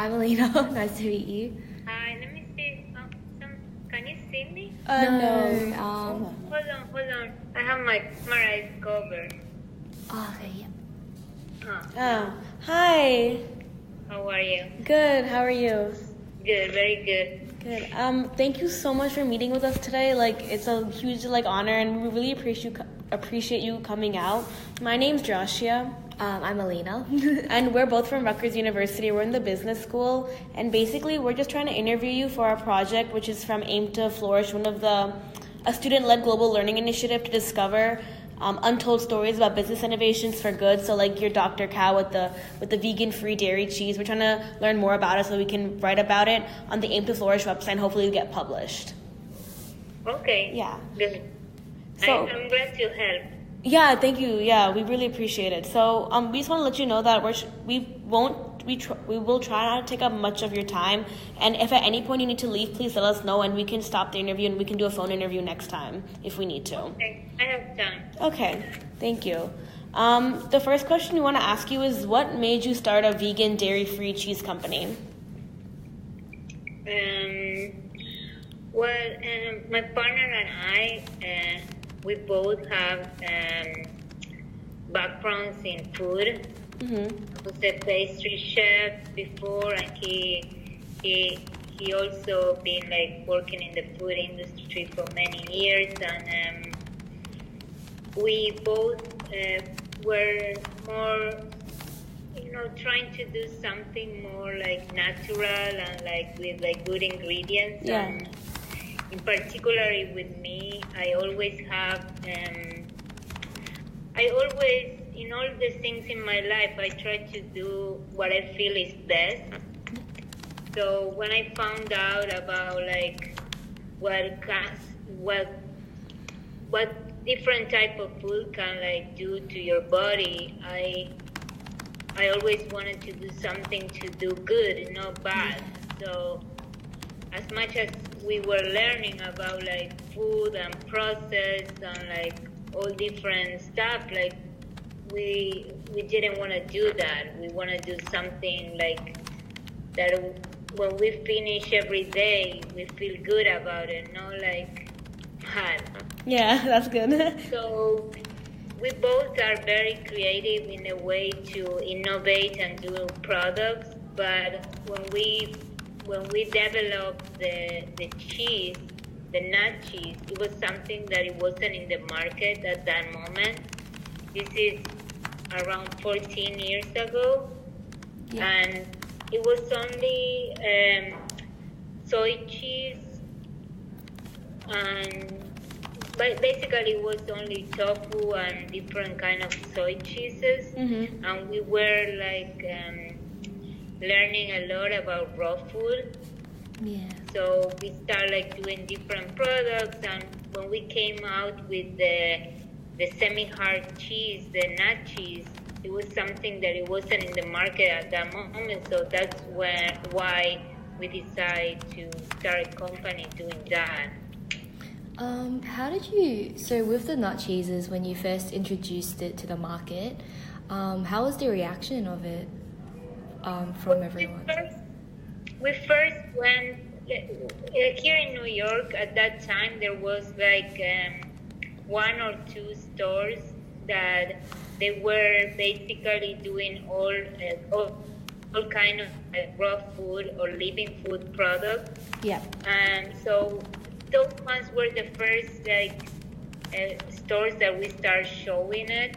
I'm Alina. Nice to meet you. Hi, let me see. Can you see me? No. Hold on. I have my camera covered. Okay, yeah. Huh. Hi. How are you? Good. How are you? Good, very good. Good. Thank you so much for meeting with us today. It's a huge honor, and we really appreciate you coming out. My name's Joshua. I'm Alina. And we're both from Rutgers University. We're in the business school, and basically we're just trying to interview you for our project, which is from Aim2Flourish, a student-led global learning initiative to discover untold stories about business innovations for good. So your Dr. Cow with the vegan-free dairy cheese. We're trying to learn more about it so we can write about it on the Aim2Flourish website and hopefully get published. Okay. Yeah. Good. So, I'm glad to help. Yeah, thank you. Yeah, we really appreciate it. So we just want to let you know that we will try not to take up much of your time. And if at any point you need to leave, please let us know and we can stop the interview and we can do a phone interview next time if we need to. Okay, I have time. Okay, thank you. The first question we want to ask you is, what made you start a vegan dairy-free cheese company? My partner and I, we both have backgrounds in food. Mm-hmm. I was a pastry chef before, and he also been working in the food industry for many years, and we both were more, trying to do something more natural and with good ingredients. Yeah. And in particular with me, I always in all the things in my life, I try to do what I feel is best. So when I found out about what different type of food can do to your body, I always wanted to do something to do good, not bad. So as much as we were learning about food and process and all different stuff, we didn't want to do that. We want to do something that when we finish every day, we feel good about it, not bad. Yeah, that's good. So we both are very creative in a way to innovate and do products, but when we developed the cheese, the nut cheese, it was something that it wasn't in the market at that moment. This is around 14 years ago, Yeah. and it was only soy cheese, and basically it was only tofu and different kind of soy cheeses. Mm-hmm. And we were learning a lot about raw food. Yeah. So we started doing different products, and when we came out with the semi-hard cheese, the nut cheese, it was something that it wasn't in the market at that moment. So that's why we decided to start a company doing that. So with the nut cheeses, when you first introduced it to the market, how was the reaction of it from everyone? We first went here in New York. At that time, there was one or two stores that they were basically doing all kind of raw food or living food products. Yeah. And so those ones were the first stores that we started showing it.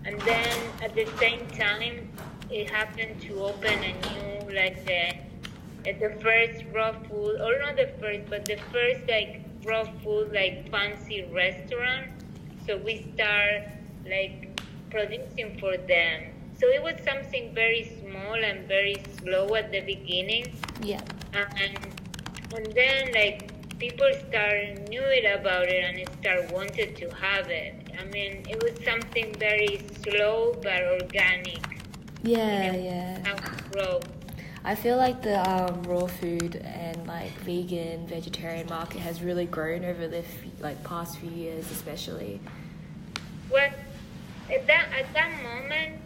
And then at the same time, it happened to open a new the first raw food, or not the first, but the first raw food fancy restaurant. So we start producing for them. So it was something very small and very slow at the beginning. Yeah. And then people knew it about it and start wanted to have it. I mean, it was something very slow but organic. Yeah. How to grow. I feel like the raw food and vegan, vegetarian market has really grown over the past few years, especially. Well, at that moment,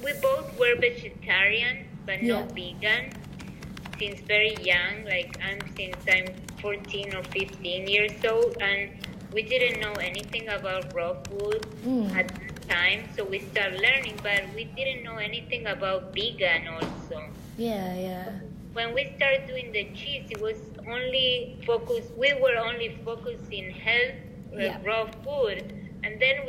we both were vegetarian, but Yeah. not vegan since very young. Like since I'm 14 or 15 years old, and we didn't know anything about raw food at that time. So we started learning, but we didn't know anything about vegan also. Yeah. When we started doing the cheese, it was only focused. We were only focused in health, raw food, and then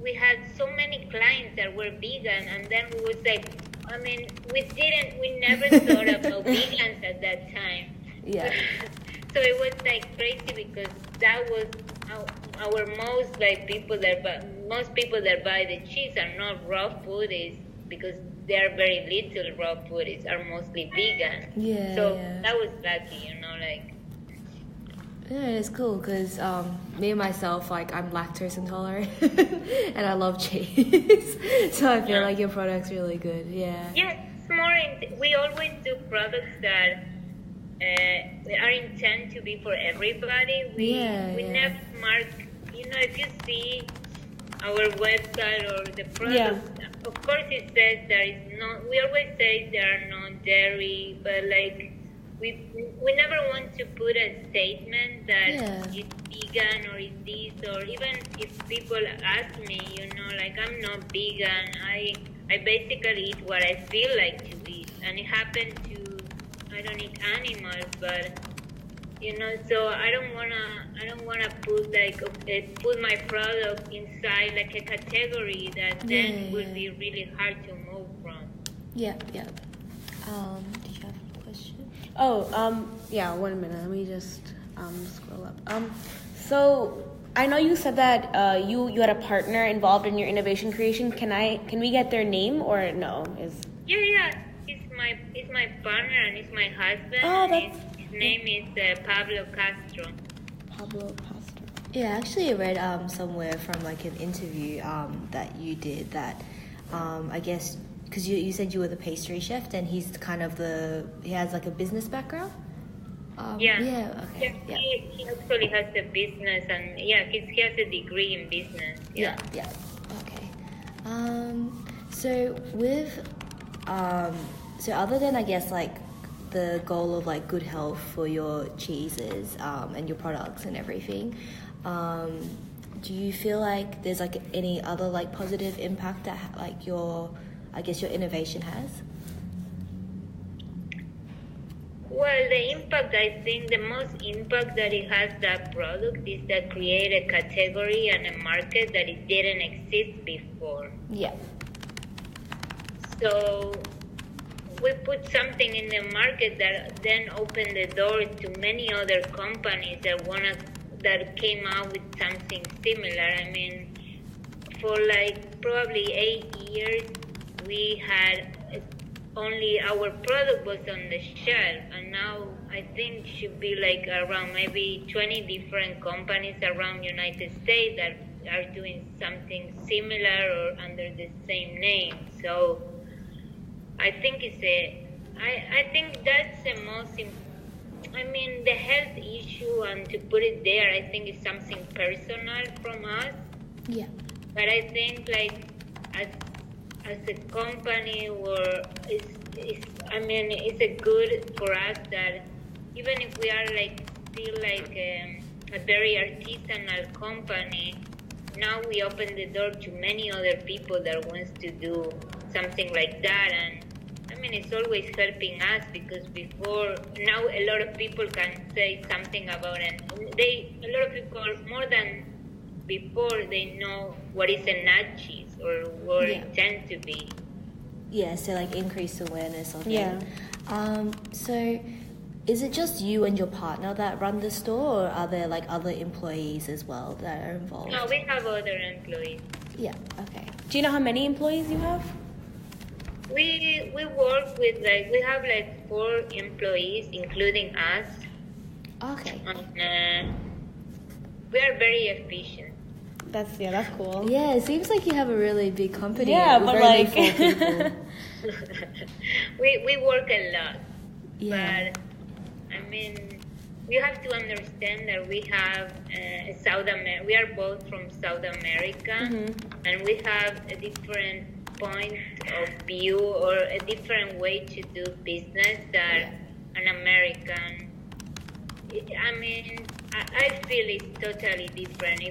we had so many clients that were vegan, and then we was like, I mean, we never thought about vegans at that time. Yeah. So it was like crazy because that was our most most people that buy the cheese are not raw foodies because they are very little raw foodies are mostly vegan. Yeah. So that was lucky, like. Yeah, it's cool because me and myself, like, I'm lactose intolerant and I love cheese. So I feel like your product's really good. Yeah. Yeah, it's more. We always do products that are intended to be for everybody. We never mark. If you see our website or the product, of course it says there is no. We always say there are no dairy, but like. We never want to put a statement that it's vegan or it's this, or even if people ask me, like I'm not vegan, I basically eat what I feel like to eat, and it happened to I don't eat animals, but so I don't wanna put my product inside like a category that then will be really hard to move from. Yeah. Did you have a question? Yeah, 1 minute. Let me just scroll up. So I know you said that you had a partner involved in your innovation creation. Can we get their name or no? Yeah. He's my partner and he's my husband. Oh, his name is Pablo Castro. Pablo Castro. Yeah, actually I read somewhere from like an interview that you did that I guess because you said you were the pastry chef, and he's kind of he has like a business background. Yeah. Okay. Yeah. He actually has a business, and he has a degree in business. Yeah. Okay. So with so other than I guess like the goal of like good health for your cheeses and your products and everything, do you feel like there's like any other like positive impact that like your innovation has? Well, the impact, I think the most impact that it has, that product, is that create a category and a market that it didn't exist before. Yeah. So we put something in the market that then opened the doors to many other companies that came out with something similar. I mean, for like probably 8 years, we had only our product was on the shelf, and now I think should be like around maybe 20 different companies around United States that are doing something similar or under the same name. So I think I think that's the most the health issue, and to put it there, I think it's something personal from us. Yeah. But I think like as a company, it's a good for us that even if we are like still like a very artisanal company, now we open the door to many other people that wants to do something like that. And it's always helping us, because now a lot of people can say something about it. A lot of people, more than before, they know what is a nut cheese or what it tends to be. Yeah, so like increased awareness of it. Yeah. So is it just you and your partner that run the store, or are there like other employees as well that are involved? No, we have other employees. Yeah, okay. Do you know how many employees you have? We work with we have 4 employees, including us. Okay. And we are very efficient. That's cool. Yeah, it seems like you have a really big company. Yeah, with but only like 4 people. we work a lot. Yeah. But we have to understand that we have we are both from South America, and we have a different point of view or a different way to do business that an American. I mean, I feel it's totally different.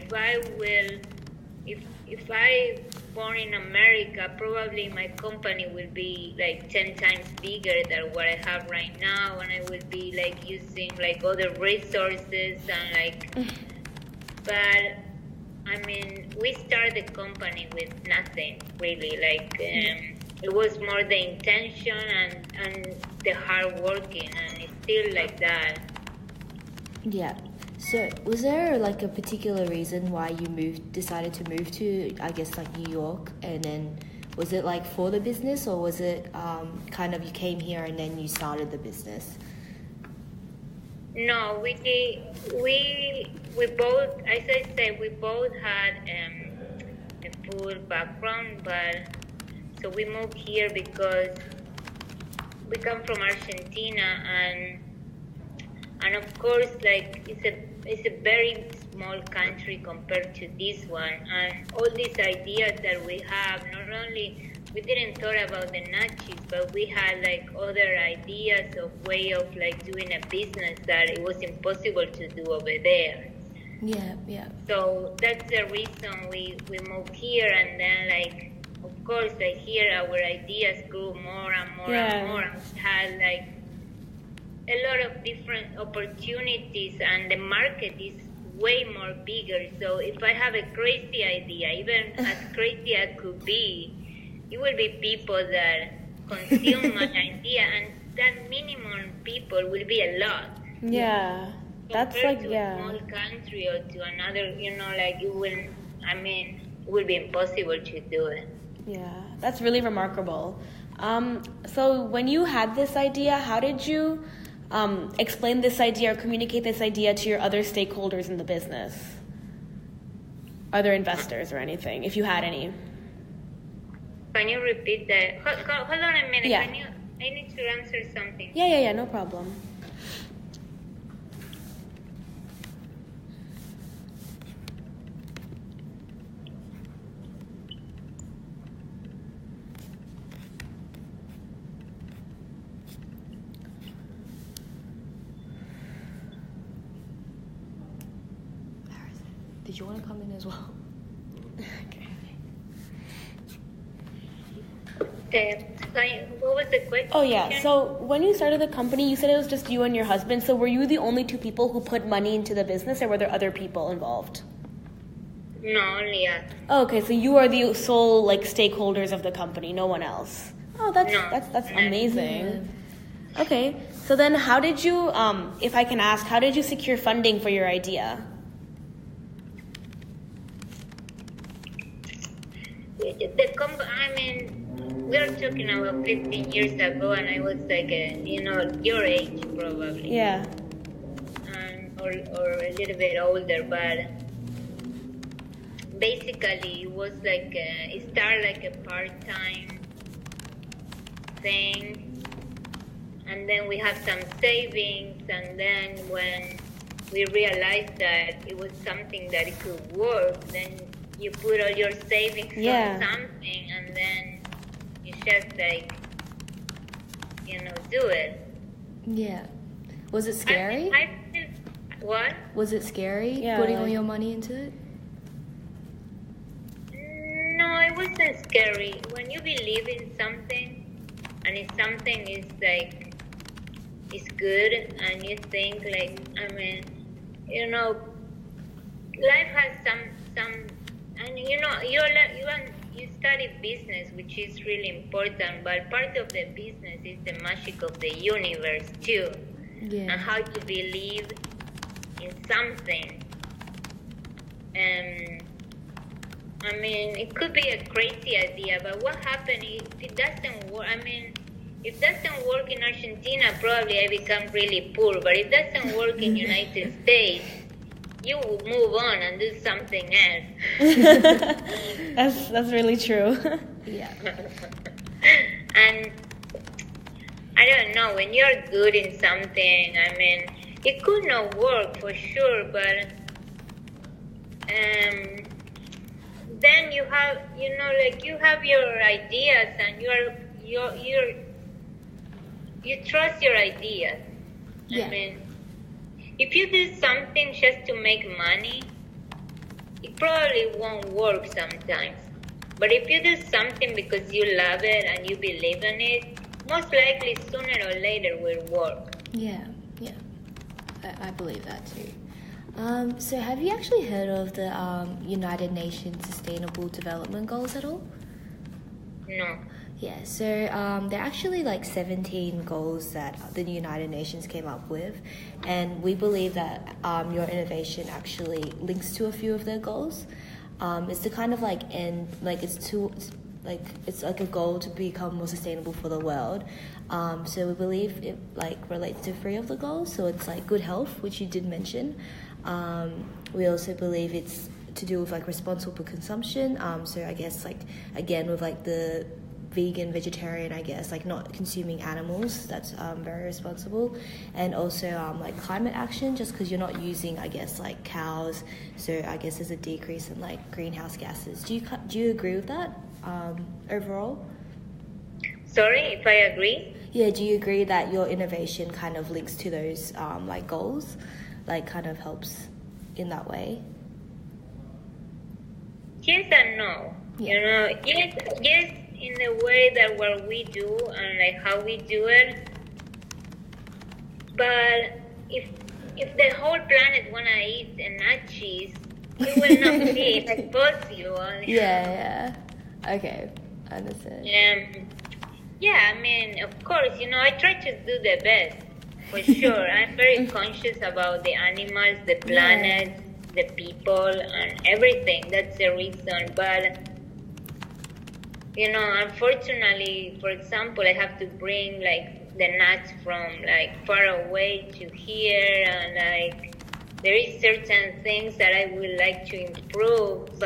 If I born in America, probably my company will be like 10 times bigger than what I have right now, and I will be like using like other resources and like. But I mean, we started the company with nothing really. Like it was more the intention and the hard working, and it's still like that. Yeah. So, was there like a particular reason why you decided to move to, I guess, like New York? And then, was it like for the business, or was it kind of you came here and then you started the business? No, we both, as I said, we both had a full background, but so we moved here because we come from Argentina, and of course, like it's a very small country compared to this one, and all these ideas that we have, not only we didn't talk about the nachos, but we had like other ideas of way of like doing a business that it was impossible to do over there. Yeah. So that's the reason we moved here, and then like of course like here our ideas grew more and more and more, and we had like a lot of different opportunities, and the market is way more bigger. So if I have a crazy idea, even as crazy as could be, it will be people that consume my idea, and that minimum people will be a lot. Yeah, that's compared like to a small country or to another, like it will. I mean, it will be impossible to do it. Yeah, that's really remarkable. So when you had this idea, how did you explain this idea or communicate this idea to your other stakeholders in the business? Other investors or anything, if you had any? Can you repeat that? Hold on a minute. Yeah. I need to answer something. Yeah, no problem. Did you want to come in as well? What was the question? Oh yeah, so when you started the company, you said it was just you and your husband. So were you the only two people who put money into the business, or were there other people involved? No, only us. Oh, okay, so you are the sole stakeholders of the company, no one else. Oh, that's amazing. Yeah. Okay, so then how did you, if I can ask, how did you secure funding for your idea? We are talking about 15 years ago, and I was like, your age probably. Yeah. Or a little bit older, but basically it was like it started like a part-time thing, and then we had some savings, and then when we realized that it was something that it could work, then you put all your savings on something, and then you just do it. Yeah. Was it scary? What? Was it scary putting all your money into it? No, it wasn't scary. When you believe in something, and if something is is good, and you think life has some, and you study business, which is really important, but part of the business is the magic of the universe too, and how you believe in something. It could be a crazy idea, but what happens if it doesn't work? If it doesn't work in Argentina, probably I become really poor, but if it doesn't work in United States, you will move on and do something else. That's really true. Yeah. And I don't know, when you're good in something, it could not work for sure, but then you have, like you have your ideas and you trust your ideas. Yeah. I mean, if you do something just to make money, it probably won't work sometimes. But if you do something because you love it and you believe in it, most likely sooner or later will work. Yeah. I believe that too. So have you actually heard of the United Nations Sustainable Development Goals at all? No. Yeah, so there are actually like 17 goals that the United Nations came up with, and we believe that your innovation actually links to a few of their goals. It's to kind of like end, like it's like a goal to become more sustainable for the world. So we believe it like relates to 3 of the goals. So it's like good health, which you did mention. We also believe it's to do with like responsible consumption. So I guess like again with like the vegan, vegetarian, I guess, like not consuming animals, that's very responsible. And also like climate action, just because you're not using, I guess, like cows, so I guess there's a decrease in like greenhouse gases. Do you agree with that overall? Sorry, if I agree? Yeah, do you agree that your innovation kind of links to those like goals, like kind of helps in that way? Yes and no. Yeah. Yes, in the way that what we do and like how we do it. But if the whole planet wanna eat and not cheese, it will not be like possible. Yeah. Okay, I understand. Yeah, I mean, of course, I try to do the best, for sure. I'm very conscious about the animals, the planet, the people, and everything. That's the reason. But, unfortunately, for example, I have to bring, like, the nuts from, like, far away to here, and, like, there is certain things that I would like to improve,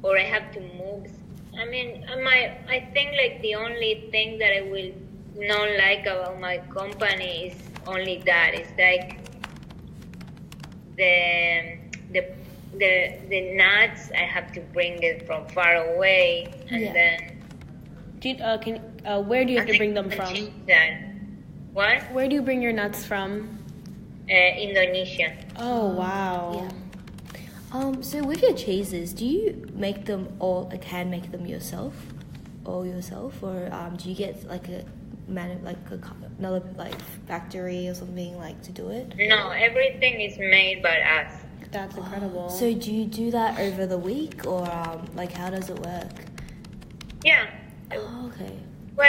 or I have to move. I mean, I think like the only thing that I will not like about my company is only that. It's like the nuts, I have to bring it from far away, and then. Where do you have to bring them from? What? Where do you bring your nuts from? Indonesia. Oh wow. Yeah. So with your cheeses, do you make them all, like hand make them yourself, or do you get like another like factory or something like to do it? No, everything is made by us. That's incredible. So do you do that over the week, or like how does it work? Yeah. Oh, okay. Well,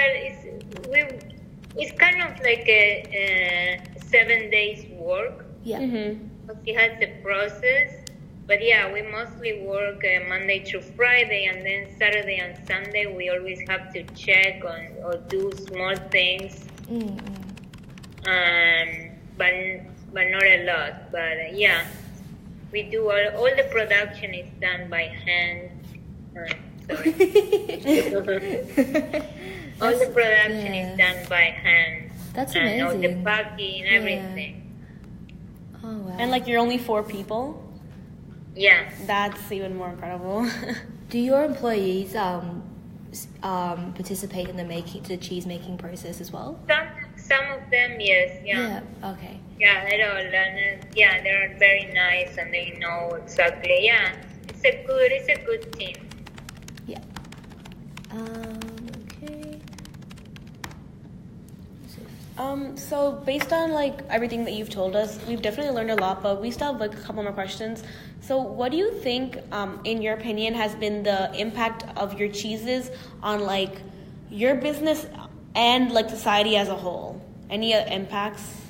it's kind of like a 7 days work. Yeah. Mm-hmm. It has a process. But yeah, we mostly work Monday through Friday, and then Saturday and Sunday we always have to check on or do small things. But not a lot. But yeah, we do all the production is done by hand. Sorry. All the production is done by hand. That's and amazing. all the packing, everything. Oh wow. And like you're only 4 people? Yeah. That's even more incredible. Do your employees participate in the cheese making process as well? Some of them, yes. Yeah. Okay. Yeah, they all and they're very nice and they know exactly. Yeah, it's a good team. Yeah. Okay. So based on like everything that you've told us, we've definitely learned a lot, but we still have like a couple more questions. So what do you think, in your opinion, has been the impact of your cheeses on like your business and like society as a whole? Any impacts?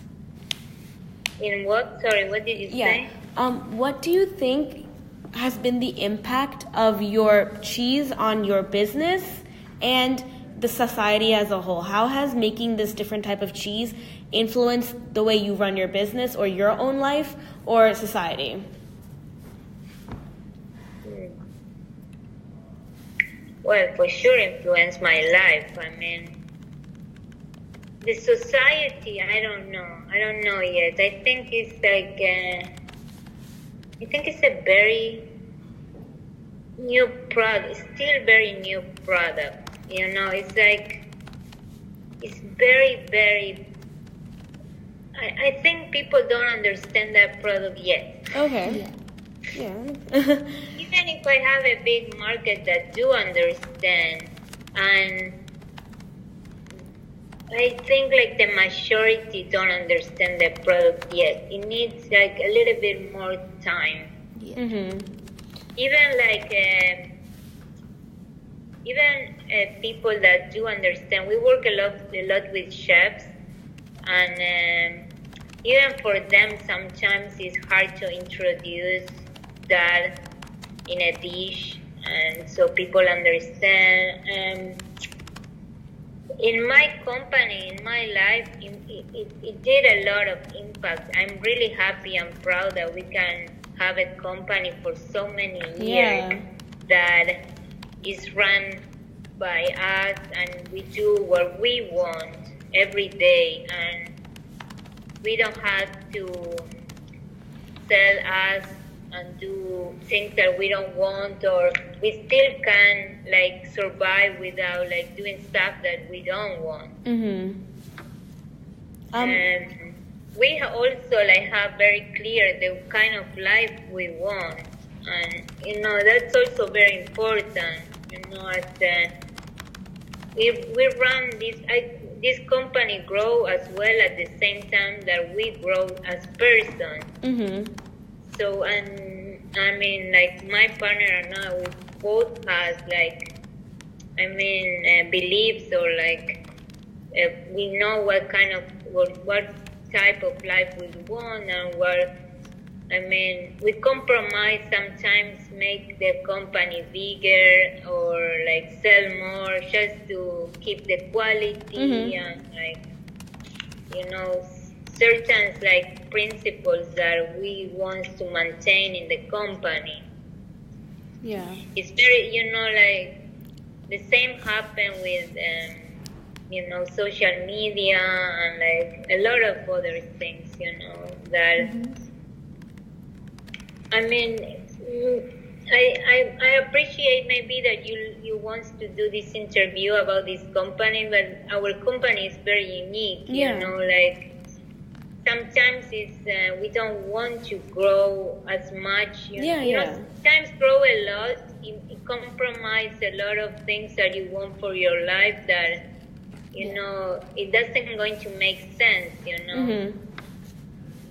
In what? Sorry, what did you say? What do you think has been the impact of your cheese on your business and the society as a whole? How has making this different type of cheese influenced the way you run your business or your own life or society? Well, for sure influenced my life. I mean, the society, I don't know yet. I think it's like I think it's a very new product, still very new product. It's like it's very, very. I think people don't understand that product yet. Okay. Yeah. Even if I have a big market that do understand, and I think like the majority don't understand the product yet. It needs like a little bit more time. Yeah. Mm-hmm. Even like people that do understand, we work a lot with chefs, and even for them sometimes it's hard to introduce that in a dish, and so people understand. In my company, in my life, it did a lot of impact. I'm really happy and proud that we can have a company for so many years that is run by us, and we do what we want every day, and we don't have to sell us and do things that we don't want, or we still can like survive without like doing stuff that we don't want. Mm-hmm. And we also like have very clear the kind of life we want, and that's also very important. As we run this company grow as well at the same time that we grow as person. Mm-hmm. So, and I mean, like my partner and I, we both has like, beliefs, or like we know what type of life we want, and we compromise sometimes, make the company bigger or like sell more just to keep the quality, and like, certain like principles that we want to maintain in the company. Yeah. It's very, like the same happened with, social media and like a lot of other things, that, I appreciate maybe that you want to do this interview about this company, but our company is very unique, like sometimes it's we don't want to grow as much. Sometimes grow a lot, it compromise a lot of things that you want for your life that it doesn't going to make sense.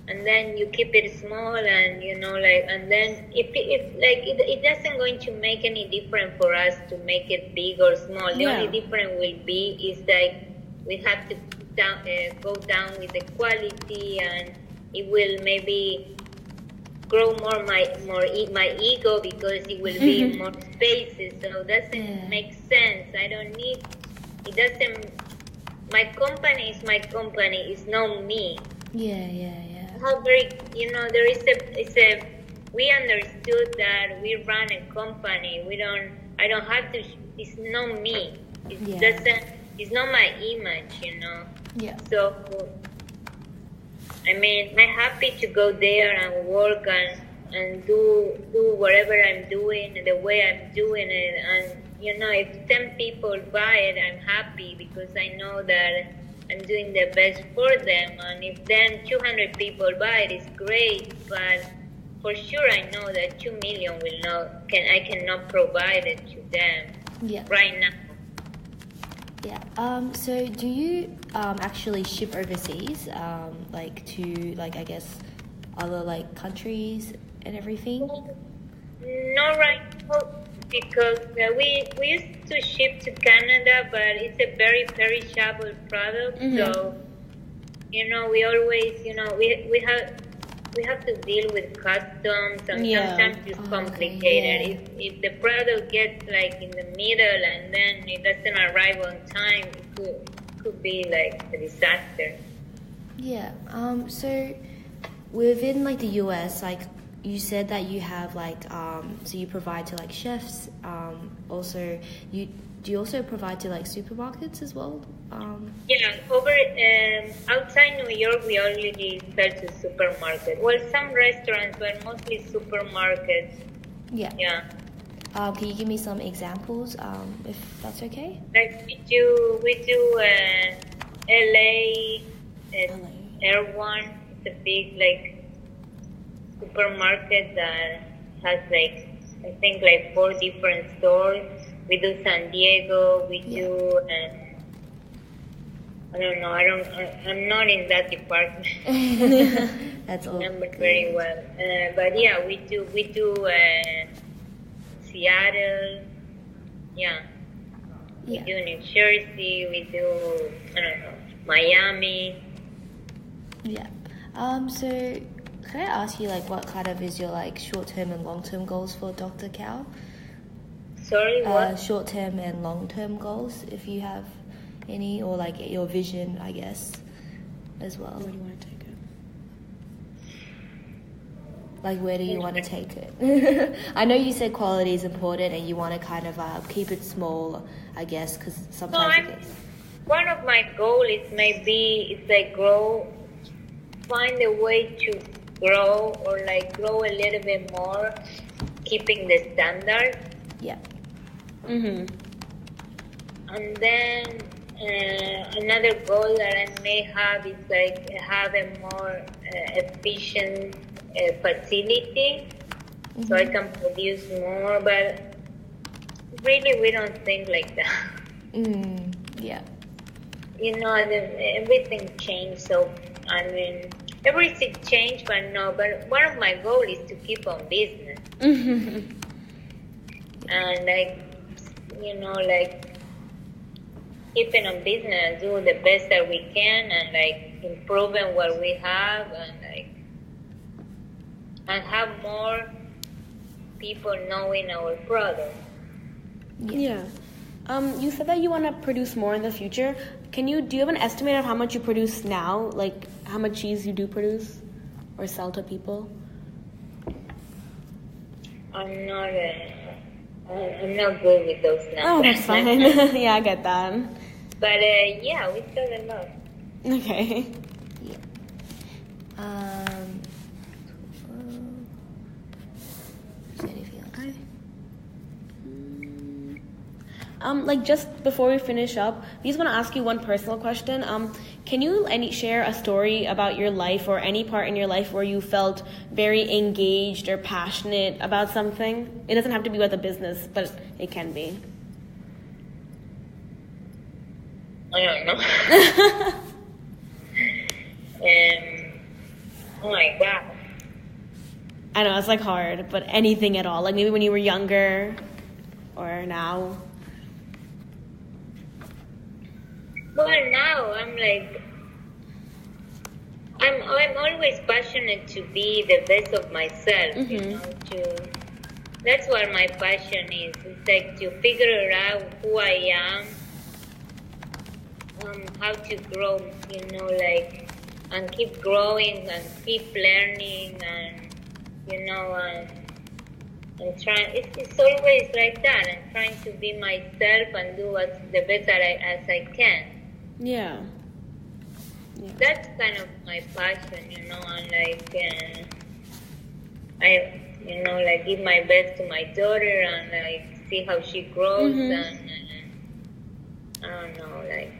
And then you keep it small, and and then if it doesn't going to make any difference for us to make it big or small. The only difference will be is that we have to go down with the quality, and it will maybe grow more my ego, because it will be more spaces. So it doesn't make sense. I don't need. It doesn't. My company is my company. It's not me. How very, there is we understood that we run a company. I don't have to, it's not me. It's not my image, So, I'm happy to go there and work and do whatever I'm doing the way I'm doing it. And, if 10 people buy it, I'm happy, because I know that I'm doing the best for them. And if then 200 people buy it, it's great. But for sure, I know that 2 million I cannot provide it to them right now. So do you actually ship overseas, to I guess other countries and everything? Not right now, because we used to ship to Canada, but it's a very perishable product. So, we always, we have to deal with customs, and sometimes it's complicated. If the product gets in the middle and then it doesn't arrive on time, it could be a disaster. So within the US, you said that you have so you provide to chefs. Also, do you also provide to like supermarkets as well? Yeah, over outside New York, we already sell to supermarket. Well, some restaurants, but mostly supermarkets. Yeah. Yeah. Can you give me some examples, if that's okay? Like we do LA, LA. Air One. It's a big like supermarket that has like I think like 4 different stores. We do San Diego. We do. I don't know. I'm not in that department. That's all. Remember very well. But yeah, we do Seattle. Yeah. We do New Jersey. We do I don't know Miami. Yeah. So can I ask you like what kind of is your like short-term and long-term goals for Dr. Cal? Sorry, what? Short-term and long-term goals, if you have any, or like your vision, I guess, as well. Where do you want to take it? Like, where do you want to take it? I know you said quality is important and you want to kind of keep it small, I guess, because sometimes it gets... One of my goals is maybe it's like find a way to grow or like grow a little bit more, keeping the standard. Yeah. Mm-hmm. And then another goal that I may have is like have a more efficient facility, so I can produce more. But really, we don't think like that. Yeah. You know, everything changed. So I mean, everything changed, but no. But one of my goals is to keep on business. And like, you know, like keeping on business, do the best that we can, and like improving what we have, and like and have more people knowing our product. Yeah. You said that you want to produce more in the future. Do you have an estimate of how much you produce now? Like how much cheese you do produce or sell to people? I'm not good with those numbers. Oh, that's fine. Yeah, I get that. But yeah, we sell a lot. Okay. Yeah. Is there anything else? Like just before we finish up, I just want to ask you one personal question. Can you share a story about your life or any part in your life where you felt very engaged or passionate about something? It doesn't have to be about the business, but it can be. I don't know. Oh my God. I know, it's like hard, but anything at all. Like maybe when you were younger or now. Well, now I'm like, I'm always passionate to be the best of myself, you know, that's what my passion is. It's like to figure out who I am, how to grow, you know, like, and keep growing and keep learning and, you know, and trying, it's always like that, and trying to be myself and do what's the best as I can. Yeah. That's kind of my passion, you know, and like, I, you know, like give my best to my daughter and like see how she grows and I don't know, like.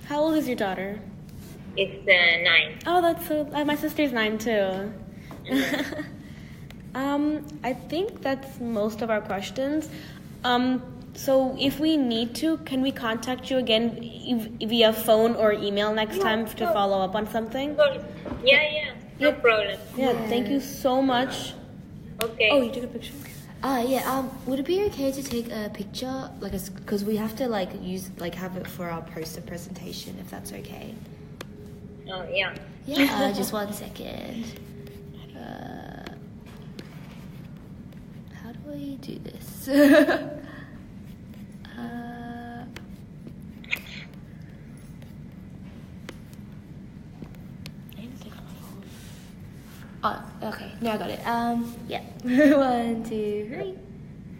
How old is your daughter? It's 9. Oh, that's so. My sister's 9 too. I think that's most of our questions. So if we need to, can we contact you again via phone or email next time to follow up on something? Yeah, no problem. Yeah, thank you so much. Okay. Oh, you took a picture? Would it be okay to take a picture, like, because we have to like have it for our poster presentation, if that's okay? Oh yeah. Yeah. Just 1 second. How do I do this? Oh, okay. Now I got it. Yeah. 1, 2, 3.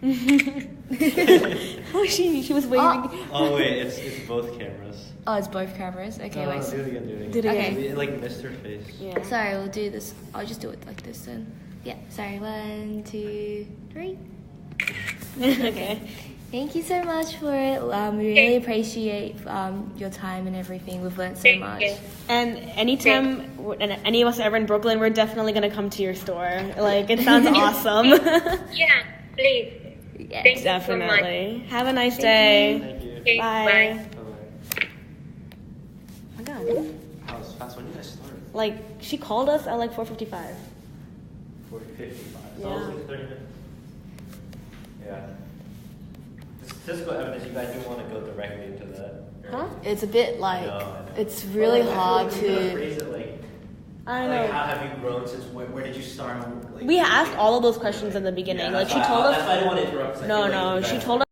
Oh, she was waving. Oh wait, it's both cameras. Oh, it's both cameras. Okay, No, wait. do it again. Do it again. Do it again. Okay. It, like missed her face. Yeah. Sorry, we'll do this. I'll just do it like this then. Yeah, sorry. 1, 2, 3. Okay. Thank you so much for it. We really appreciate your time and everything. We've learned so Thank much. you. And anytime any of us are ever in Brooklyn, we're definitely gonna come to your store. Like, it sounds awesome. Yeah, please. Yes. Thank you so much. Definitely. Have a nice day. Thank you. Okay, Bye. Bye. Oh my God. That was fast. When did I start? Like, she called us at like 4:55. 4:55. Yeah. So it was like 30 minutes. Yeah. The statistical evidence, you guys didn't want to go directly into that. Huh? It's a bit like, I know. it's really Well, hard I feel like you gotta to. phrase it like, I like, know. how have you grown since where did you start? Like, We asked all of those questions in the beginning. Yeah, like, that's she why told That's why I us. didn't want to interrupt. 'cause I No, feel like no. you She guys- told